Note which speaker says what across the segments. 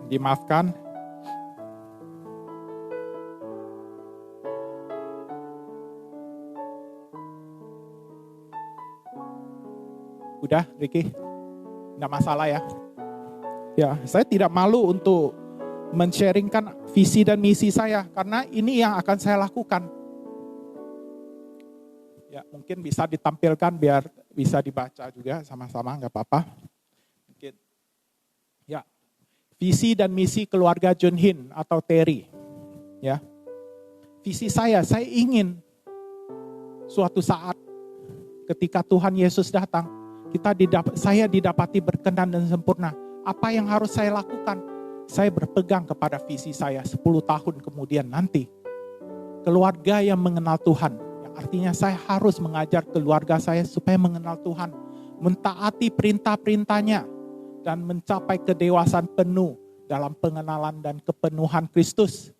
Speaker 1: Dimaafkan. Udah, Ricky? Nggak masalah ya? Ya, saya tidak malu untuk men-sharingkan visi dan misi saya, karena ini yang akan saya lakukan. Ya, mungkin bisa ditampilkan biar bisa dibaca juga sama-sama, nggak apa-apa. Mungkin. Ya, visi dan misi keluarga Junhin atau Terry. Ya, visi saya ingin suatu saat ketika Tuhan Yesus datang, saya didapati berkenan dan sempurna. Apa yang harus saya lakukan? Saya berpegang kepada visi saya 10 tahun kemudian nanti. Keluarga yang mengenal Tuhan. Yang artinya saya harus mengajar keluarga saya supaya mengenal Tuhan. Mentaati perintah-perintahnya. Dan mencapai kedewasaan penuh dalam pengenalan dan kepenuhan Kristus.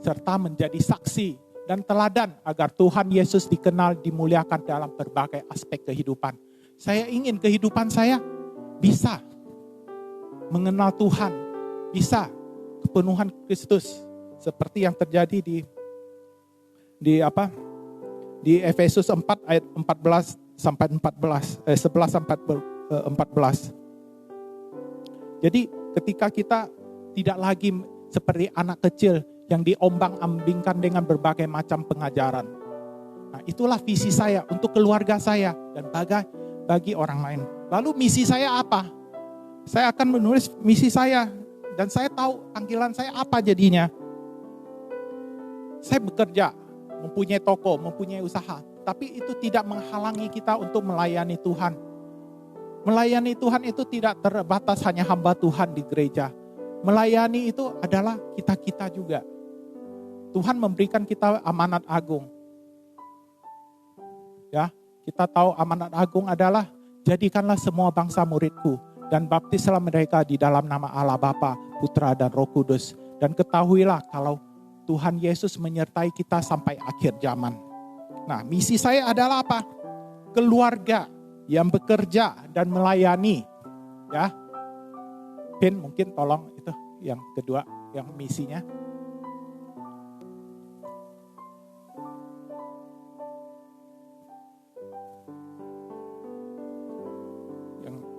Speaker 1: Serta menjadi saksi dan teladan agar Tuhan Yesus dikenal, dimuliakan dalam berbagai aspek kehidupan. Saya ingin kehidupan saya bisa mengenal Tuhan, bisa kepenuhan Kristus seperti yang terjadi di Efesus 4 ayat 14 sampai 11 sampai 14. Jadi ketika kita tidak lagi seperti anak kecil yang diombang-ambingkan dengan berbagai macam pengajaran. Nah, itulah visi saya untuk keluarga saya dan bagi orang lain. Lalu misi saya apa? Saya akan menulis misi saya dan saya tahu panggilan saya apa jadinya. Saya bekerja, mempunyai toko, mempunyai usaha, tapi itu tidak menghalangi kita untuk melayani Tuhan. Melayani Tuhan itu tidak terbatas hanya hamba Tuhan di gereja. Melayani itu adalah kita juga. Tuhan memberikan kita amanat agung. Ya, kita tahu amanat agung adalah jadikanlah semua bangsa muridku dan baptislah mereka di dalam nama Allah Bapa, Putra dan Roh Kudus. Dan ketahuilah kalau Tuhan Yesus menyertai kita sampai akhir zaman. Nah, misi saya adalah apa? Keluarga yang bekerja dan melayani. Ya, Pin mungkin tolong itu yang kedua, yang misinya.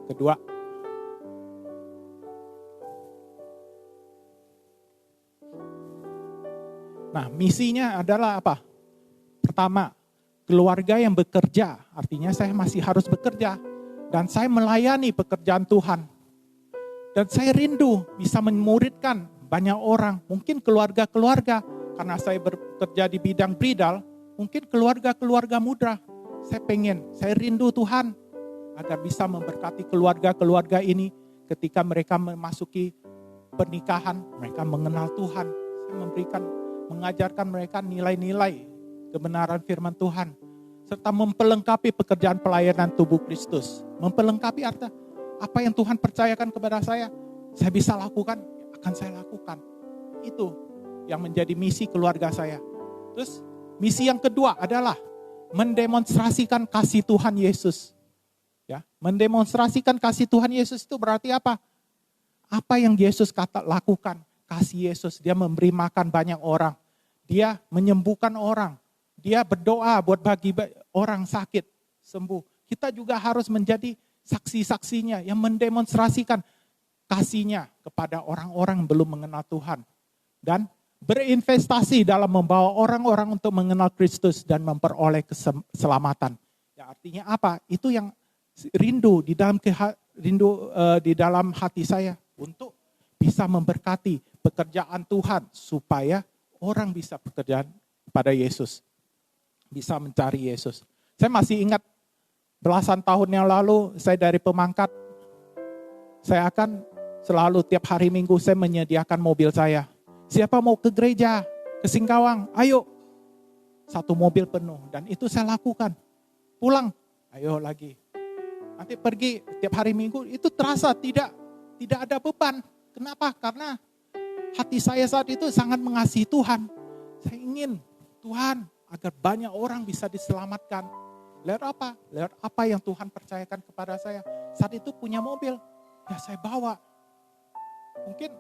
Speaker 1: Kedua, nah misinya adalah apa? Pertama, keluarga yang bekerja, artinya saya masih harus bekerja dan saya melayani pekerjaan Tuhan. Dan saya rindu bisa memuridkan banyak orang, mungkin keluarga-keluarga, karena saya bekerja di bidang bridal, mungkin keluarga-keluarga muda. Saya rindu Tuhan agar bisa memberkati keluarga-keluarga ini ketika mereka memasuki pernikahan, mereka mengenal Tuhan. Saya mengajarkan mereka nilai-nilai kebenaran firman Tuhan, serta mempelengkapi pekerjaan pelayanan tubuh Kristus. Mempelengkapi arti apa yang Tuhan percayakan kepada saya bisa lakukan, akan saya lakukan. Itu yang menjadi misi keluarga saya. Terus misi yang kedua adalah mendemonstrasikan kasih Tuhan Yesus. Ya, mendemonstrasikan kasih Tuhan Yesus itu berarti apa? Apa yang Yesus lakukan? Kasih Yesus, dia memberi makan banyak orang. Dia menyembuhkan orang. Dia berdoa buat bagi orang sakit sembuh. Kita juga harus menjadi saksi-saksinya yang mendemonstrasikan kasihnya kepada orang-orang yang belum mengenal Tuhan. Dan berinvestasi dalam membawa orang-orang untuk mengenal Kristus dan memperoleh keselamatan. Ya, artinya apa? Itu yang rindu di dalam hati saya untuk bisa memberkati pekerjaan Tuhan supaya orang bisa pekerjaan pada Yesus, bisa mencari Yesus. Saya masih ingat belasan tahun yang lalu saya dari Pemangkat, saya akan selalu tiap hari Minggu saya menyediakan mobil saya. Siapa mau ke gereja, ke Singkawang, ayo. Satu mobil penuh dan itu saya lakukan. Pulang, ayo lagi. Nanti pergi tiap hari Minggu, itu terasa tidak ada beban. Kenapa? Karena hati saya saat itu sangat mengasihi Tuhan. Saya ingin Tuhan agar banyak orang bisa diselamatkan. Lewat apa? Lewat apa yang Tuhan percayakan kepada saya. Saat itu punya mobil, ya saya bawa. Mungkin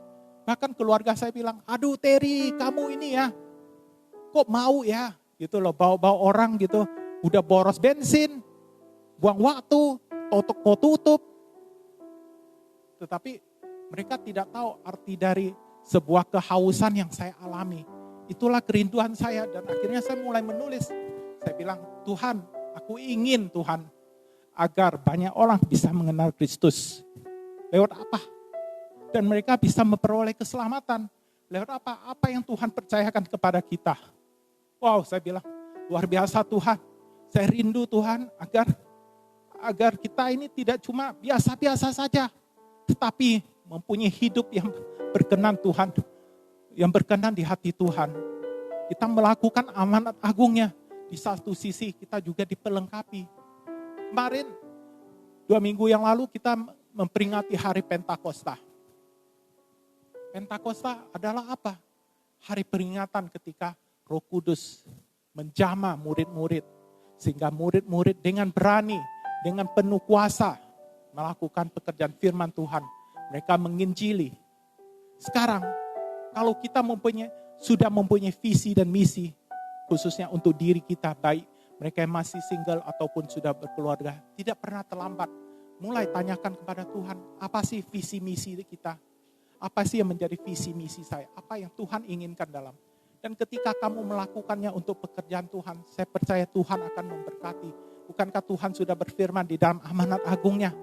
Speaker 1: Bahkan keluarga saya bilang, aduh Terry kamu ini ya, kok mau ya gitu loh, bawa-bawa orang gitu, udah boros bensin, buang waktu, toko tutup. Tetapi mereka tidak tahu arti dari sebuah kehausan yang saya alami. Itulah kerinduan saya, dan akhirnya saya mulai menulis. Saya bilang, Tuhan, aku ingin Tuhan agar banyak orang bisa mengenal Kristus. Lewat apa? Dan mereka bisa memperoleh keselamatan. Lewat apa? Apa yang Tuhan percayakan kepada kita. Wow, saya bilang, luar biasa Tuhan. Saya rindu Tuhan agar kita ini tidak cuma biasa-biasa saja, tetapi mempunyai hidup yang berkenan Tuhan, yang berkenan di hati Tuhan. Kita melakukan amanat agungnya. Di satu sisi kita juga dipelengkapi. Kemarin 2 minggu yang lalu kita memperingati hari Pentakosta. Pentakosta adalah apa? Hari peringatan ketika Roh Kudus menjamah murid-murid. Sehingga murid-murid dengan berani, dengan penuh kuasa melakukan pekerjaan firman Tuhan. Mereka menginjili. Sekarang kalau kita sudah mempunyai visi dan misi, khususnya untuk diri kita, baik mereka yang masih single ataupun sudah berkeluarga, tidak pernah terlambat. Mulai tanyakan kepada Tuhan, apa sih visi misi kita? Apa sih yang menjadi visi misi saya? Apa yang Tuhan inginkan dalam? Dan ketika kamu melakukannya untuk pekerjaan Tuhan, saya percaya Tuhan akan memberkati. Bukankah Tuhan sudah berfirman di dalam amanat agungnya?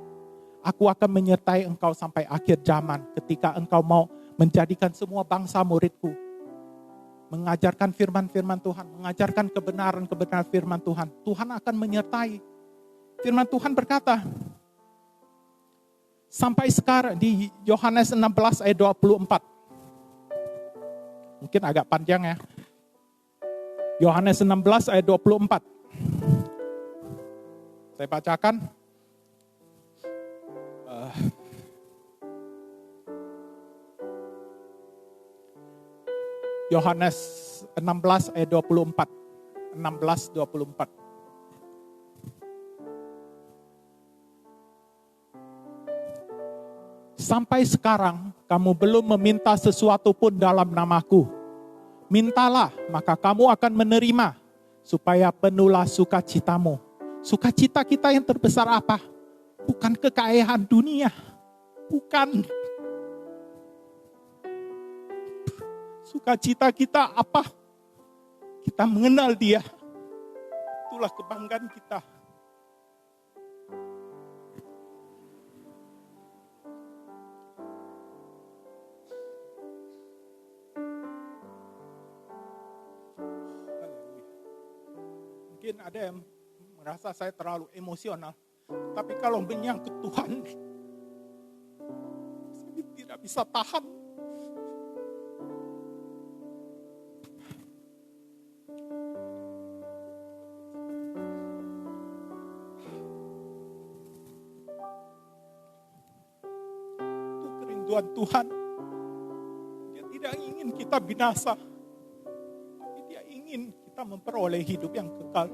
Speaker 1: Aku akan menyertai engkau sampai akhir zaman ketika engkau mau menjadikan semua bangsa muridku. Mengajarkan firman-firman Tuhan, mengajarkan kebenaran-kebenaran firman Tuhan. Tuhan akan menyertai. Firman Tuhan berkata, sampai sekarang di Yohanes 16 ayat 24. Mungkin agak panjang ya. Yohanes 16 ayat 24. Saya bacakan. Yohanes 16 ayat 24. 16:24. Sampai sekarang kamu belum meminta sesuatu pun dalam namaku. Mintalah, maka kamu akan menerima, supaya penuhlah sukacitamu. Sukacita kita yang terbesar apa? Bukan kekayaan dunia. Bukan. Sukacita kita apa? Kita mengenal Dia. Itulah kebanggaan kita. Mungkin ada yang merasa saya terlalu emosional. Tapi kalau menyangkut Tuhan, saya tidak bisa tahan. Itu kerinduan Tuhan. Dia tidak ingin kita binasa. Tapi Dia ingin kita memperoleh hidup yang kekal.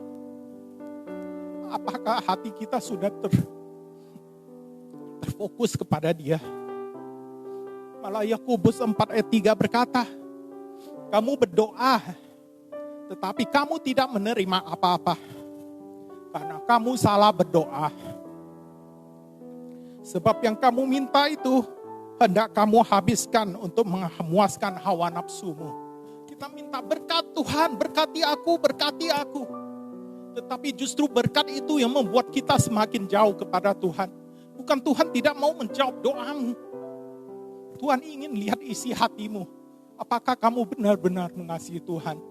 Speaker 1: Apakah hati kita sudah terfokus kepada Dia? Malah Yakobus 4 ayat 3 berkata, kamu berdoa, tetapi kamu tidak menerima apa-apa. Karena kamu salah berdoa. Sebab yang kamu minta itu, hendak kamu habiskan untuk memuaskan hawa nafsumu. Kita minta berkat Tuhan, berkati aku. Tetapi justru berkat itu yang membuat kita semakin jauh kepada Tuhan. Bukan Tuhan tidak mau menjawab doamu. Tuhan ingin lihat isi hatimu. Apakah kamu benar-benar mengasihi Tuhan?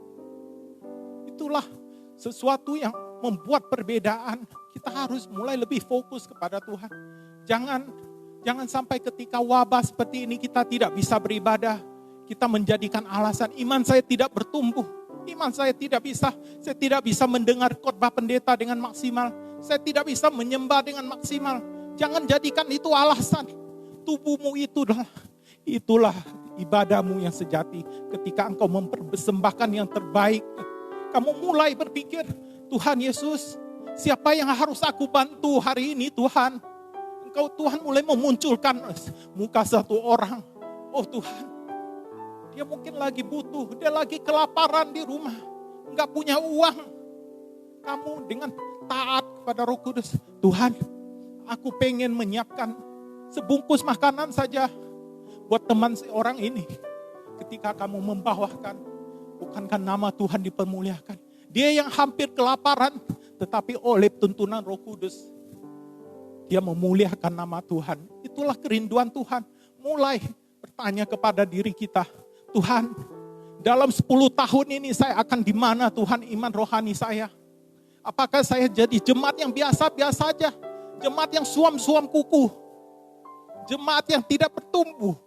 Speaker 1: Itulah sesuatu yang membuat perbedaan. Kita harus mulai lebih fokus kepada Tuhan. Jangan sampai ketika wabah seperti ini kita tidak bisa beribadah. Kita menjadikan alasan iman saya tidak bertumbuh. Iman saya tidak bisa mendengar khotbah pendeta dengan maksimal. Saya tidak bisa menyembah dengan maksimal. Jangan jadikan itu alasan. Tubuhmu itulah ibadahmu yang sejati. Ketika engkau mempersembahkan yang terbaik, kamu mulai berpikir, Tuhan Yesus, siapa yang harus aku bantu hari ini Tuhan? Tuhan mulai memunculkan muka satu orang. Oh Tuhan, Dia mungkin lagi butuh, dia lagi kelaparan di rumah, nggak punya uang. Kamu dengan taat kepada Roh Kudus, Tuhan, aku pengen menyiapkan sebungkus makanan saja buat teman seorang ini. Ketika kamu membawakan, bukankah nama Tuhan dipermuliakan? Dia yang hampir kelaparan, tetapi oleh tuntunan Roh Kudus, dia memuliakan nama Tuhan. Itulah kerinduan Tuhan. Mulai bertanya kepada diri kita, Tuhan, dalam 10 tahun ini saya akan di mana Tuhan iman rohani saya? Apakah saya jadi jemaat yang biasa-biasa saja? Jemaat yang suam-suam kuku? Jemaat yang tidak bertumbuh?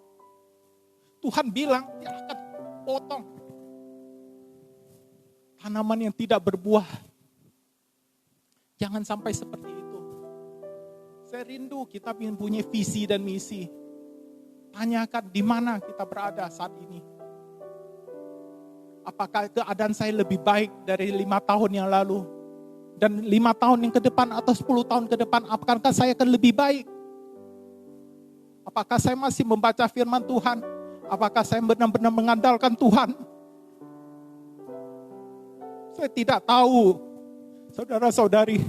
Speaker 1: Tuhan bilang dia akan potong tanaman yang tidak berbuah. Jangan sampai seperti itu. Saya rindu kita mempunyai visi dan misi. Tanyakan di mana kita berada saat ini. Apakah keadaan saya lebih baik dari 5 tahun yang lalu? Dan 5 tahun yang ke depan atau 10 tahun ke depan, apakah saya akan lebih baik? Apakah saya masih membaca firman Tuhan? Apakah saya benar-benar mengandalkan Tuhan? Saya tidak tahu, saudara-saudari.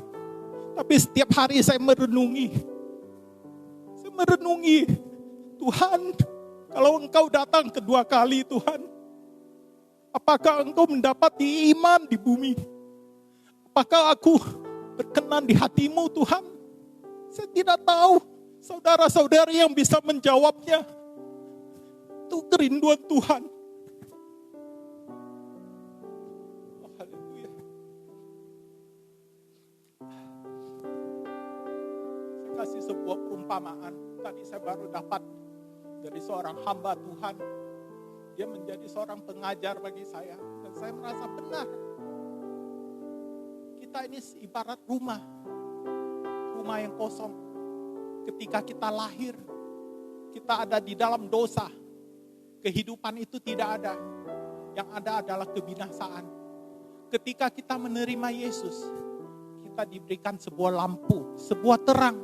Speaker 1: Tapi setiap hari saya merenungi. Tuhan, kalau Engkau datang kedua kali Tuhan, apakah Engkau mendapati iman di bumi? Apakah aku berkenan di hati-Mu Tuhan? Saya tidak tahu. Saudara-saudari yang bisa menjawabnya. Itu kerinduan Tuhan. Oh, haleluya. Saya kasih sebuah perumpamaan. Tadi saya baru dapat dari seorang hamba Tuhan. Dia menjadi seorang pengajar bagi saya. Dan saya merasa benar. Kita ini ibarat rumah yang kosong. Ketika kita lahir, kita ada di dalam dosa. Kehidupan itu tidak ada. Yang ada adalah kebinasaan. Ketika kita menerima Yesus, kita diberikan sebuah lampu, sebuah terang.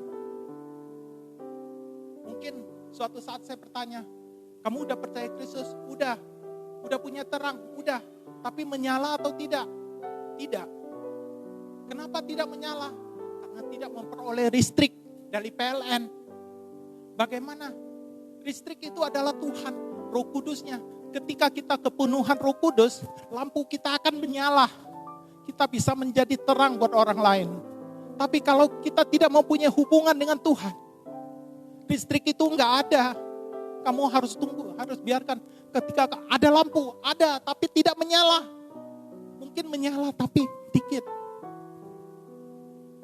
Speaker 1: Mungkin suatu saat saya bertanya, kamu udah percaya Kristus? Udah punya terang? Udah. Tapi menyala atau tidak? Tidak. Kenapa tidak menyala? Karena tidak memperoleh listrik dari PLN. Bagaimana? Listrik itu adalah Tuhan, Roh Kudusnya. Ketika kita kepenuhan Roh Kudus, lampu kita akan menyala. Kita bisa menjadi terang buat orang lain. Tapi kalau kita tidak mempunyai hubungan dengan Tuhan, listrik itu enggak ada. Kamu harus tunggu, harus biarkan. Ketika ada lampu, ada tapi tidak menyala. Mungkin menyala tapi dikit.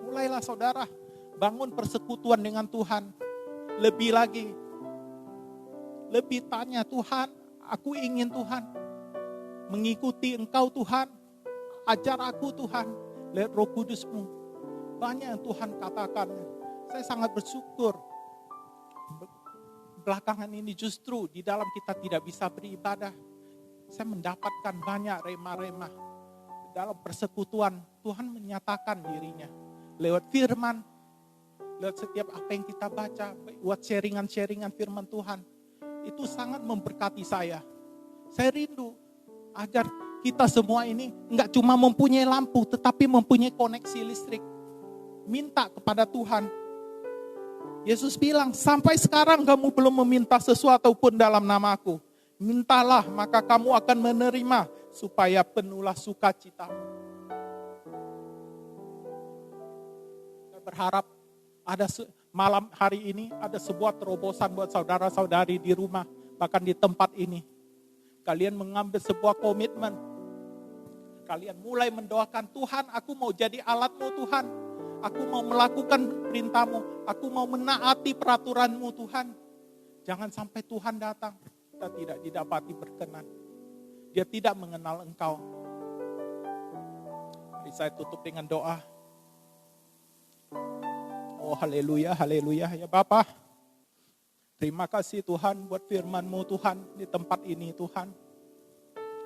Speaker 1: Mulailah saudara, bangun persekutuan dengan Tuhan. Lebih lagi. Lebih tanya, Tuhan, aku ingin Tuhan mengikuti Engkau Tuhan. Ajar aku Tuhan, lihat Roh Kudus-Mu. Banyak yang Tuhan katakan. Saya sangat bersyukur. Belakangan ini justru di dalam kita tidak bisa beribadah. Saya mendapatkan banyak rema-rema. Dalam persekutuan, Tuhan menyatakan dirinya. Lewat firman, lewat setiap apa yang kita baca, lewat sharingan-sharingan firman Tuhan. Itu sangat memberkati saya. Saya rindu agar kita semua ini enggak cuma mempunyai lampu, tetapi mempunyai koneksi listrik. Minta kepada Tuhan. Yesus bilang, sampai sekarang kamu belum meminta sesuatu pun dalam namaku. Mintalah, maka kamu akan menerima, supaya penuhlah sukacitamu. Saya berharap ada malam hari ini, ada sebuah terobosan buat saudara-saudari di rumah, bahkan di tempat ini. Kalian mengambil sebuah komitmen. Kalian mulai mendoakan, Tuhan, aku mau jadi alat-Mu Tuhan. Aku mau melakukan perintah-Mu. Aku mau menaati peraturan-Mu Tuhan. Jangan sampai Tuhan datang, kita tidak didapati berkenan. Dia tidak mengenal Engkau. Mari saya tutup dengan doa. Oh haleluya, haleluya. Ya Bapa, terima kasih Tuhan buat firman-Mu Tuhan di tempat ini Tuhan.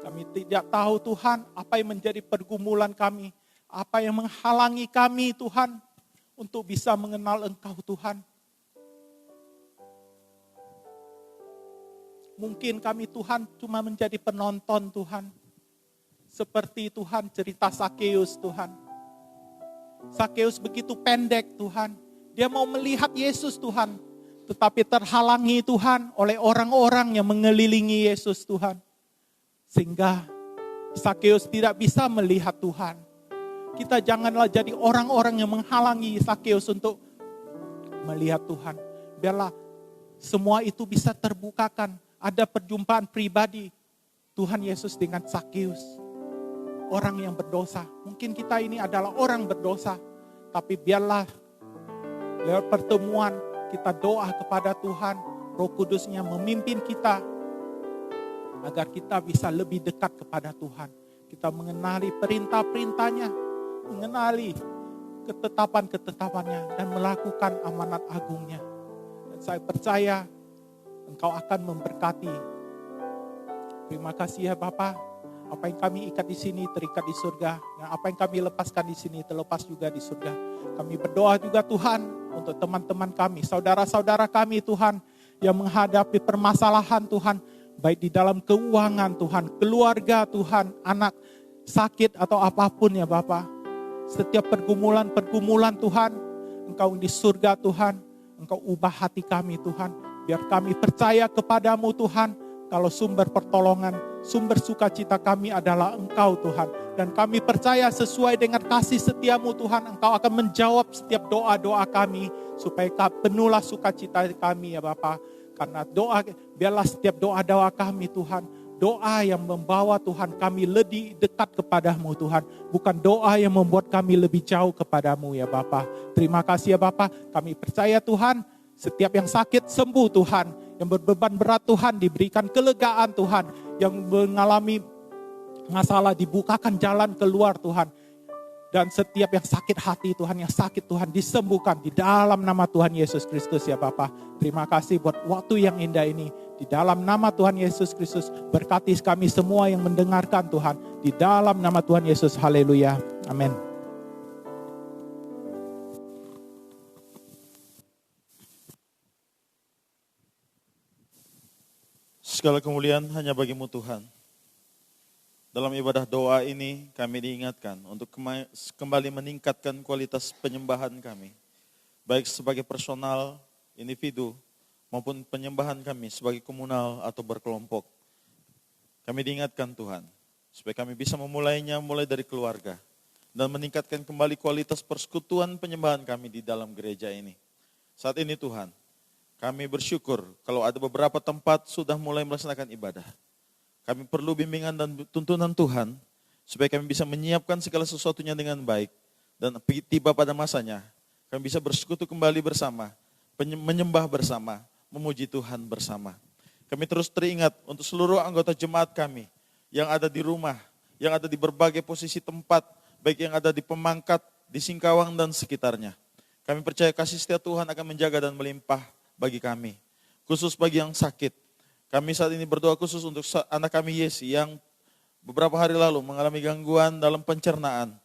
Speaker 1: Kami tidak tahu Tuhan apa yang menjadi pergumulan kami. Apa yang menghalangi kami Tuhan untuk bisa mengenal Engkau Tuhan. Mungkin kami Tuhan cuma menjadi penonton Tuhan. Seperti Tuhan cerita Sakeus Tuhan. Sakeus begitu pendek Tuhan. Dia mau melihat Yesus Tuhan. Tetapi terhalangi Tuhan oleh orang-orang yang mengelilingi Yesus Tuhan. Sehingga Sakeus tidak bisa melihat Tuhan. Kita janganlah jadi orang-orang yang menghalangi Sakeus untuk melihat Tuhan. Biarlah semua itu bisa terbukakan. Ada perjumpaan pribadi Tuhan Yesus dengan Sakeus. Orang yang berdosa. Mungkin kita ini adalah orang berdosa. Tapi biarlah lewat pertemuan kita doa kepada Tuhan. Roh Kudusnya memimpin kita. Agar kita bisa lebih dekat kepada Tuhan. Kita mengenali perintah-perintahnya. Mengenali ketetapan-ketetapannya. Dan melakukan amanat agungnya. Dan saya percaya Engkau akan memberkati. Terima kasih ya Bapa. Apa yang kami ikat di sini terikat di surga. Dan apa yang kami lepaskan di sini terlepas juga di surga. Kami berdoa juga Tuhan untuk teman-teman kami, saudara-saudara kami Tuhan yang menghadapi permasalahan Tuhan. Baik di dalam keuangan Tuhan, keluarga Tuhan, anak sakit atau apapun ya Bapa. Setiap pergumulan-pergumulan Tuhan, Engkau di surga Tuhan. Engkau ubah hati kami Tuhan. Biar kami percaya kepadamu Tuhan, kalau sumber pertolongan, sumber sukacita kami adalah Engkau Tuhan. Dan kami percaya sesuai dengan kasih setiamu Tuhan, Engkau akan menjawab setiap doa-doa kami, supaya penuhlah sukacita kami ya Bapa. Karena biarlah setiap doa-doa kami Tuhan, doa yang membawa Tuhan kami lebih dekat kepadamu Tuhan. Bukan doa yang membuat kami lebih jauh kepadamu ya Bapa. Terima kasih ya Bapa, kami percaya Tuhan, setiap yang sakit sembuh Tuhan. Yang berbeban berat Tuhan diberikan kelegaan Tuhan. Yang mengalami masalah dibukakan jalan keluar Tuhan. Dan setiap yang sakit hati Tuhan, yang sakit Tuhan disembuhkan di dalam nama Tuhan Yesus Kristus ya Bapa. Terima kasih buat waktu yang indah ini. Di dalam nama Tuhan Yesus Kristus, berkati kami semua yang mendengarkan Tuhan. Di dalam nama Tuhan Yesus, haleluya. Amin.
Speaker 2: Segala kemuliaan hanya bagimu Tuhan. Dalam ibadah doa ini kami diingatkan untuk kembali meningkatkan kualitas penyembahan kami. Baik sebagai personal, individu, maupun penyembahan kami sebagai komunal atau berkelompok. Kami diingatkan Tuhan, supaya kami bisa memulainya mulai dari keluarga. Dan meningkatkan kembali kualitas persekutuan penyembahan kami di dalam gereja ini. Saat ini Tuhan, kami bersyukur kalau ada beberapa tempat sudah mulai melaksanakan ibadah. Kami perlu bimbingan dan tuntunan Tuhan, supaya kami bisa menyiapkan segala sesuatunya dengan baik. Dan tiba pada masanya, kami bisa bersekutu kembali bersama, menyembah bersama, memuji Tuhan bersama. Kami terus teringat untuk seluruh anggota jemaat kami, yang ada di rumah, yang ada di berbagai posisi tempat, baik yang ada di Pemangkat, di Singkawang dan sekitarnya. Kami percaya kasih setia Tuhan akan menjaga dan melimpah bagi kami, khusus bagi yang sakit. Kami saat ini berdoa khusus untuk anak kami Yesi yang beberapa hari lalu mengalami gangguan dalam pencernaan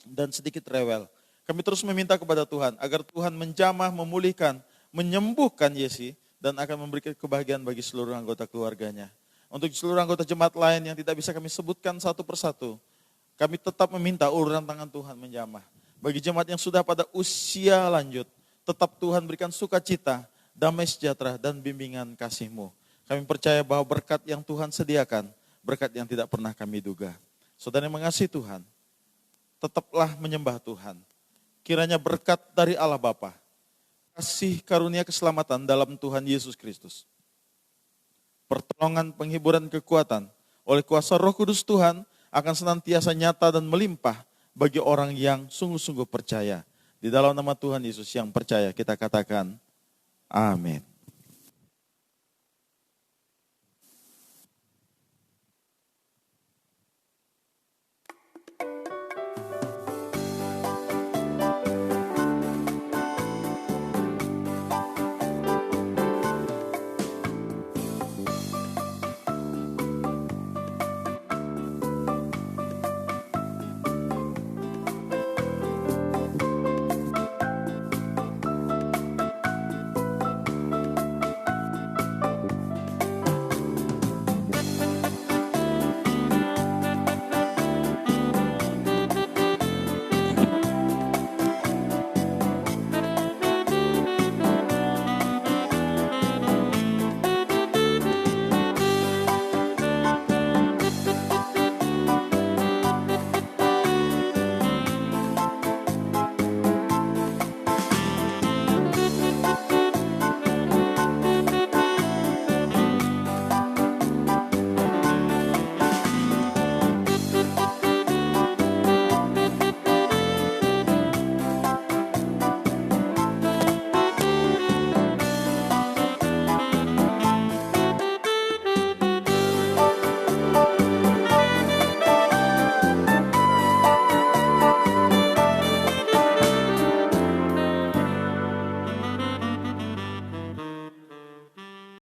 Speaker 2: dan sedikit rewel. Kami terus meminta kepada Tuhan agar Tuhan menjamah, memulihkan, menyembuhkan Yesi dan akan memberikan kebahagiaan bagi seluruh anggota keluarganya. Untuk seluruh anggota jemaat lain yang tidak bisa kami sebutkan satu persatu, kami tetap meminta uluran tangan Tuhan menjamah. Bagi jemaat yang sudah pada usia lanjut, tetap Tuhan berikan sukacita, damai sejahtera dan bimbingan kasih-Mu. Kami percaya bahwa berkat yang Tuhan sediakan, berkat yang tidak pernah kami duga. Saudara yang mengasihi Tuhan, tetaplah menyembah Tuhan. Kiranya berkat dari Allah Bapa, kasih karunia keselamatan dalam Tuhan Yesus Kristus, pertolongan, penghiburan, kekuatan oleh kuasa Roh Kudus Tuhan akan senantiasa nyata dan melimpah bagi orang yang sungguh-sungguh percaya. Di dalam nama Tuhan Yesus yang percaya kita katakan, amin.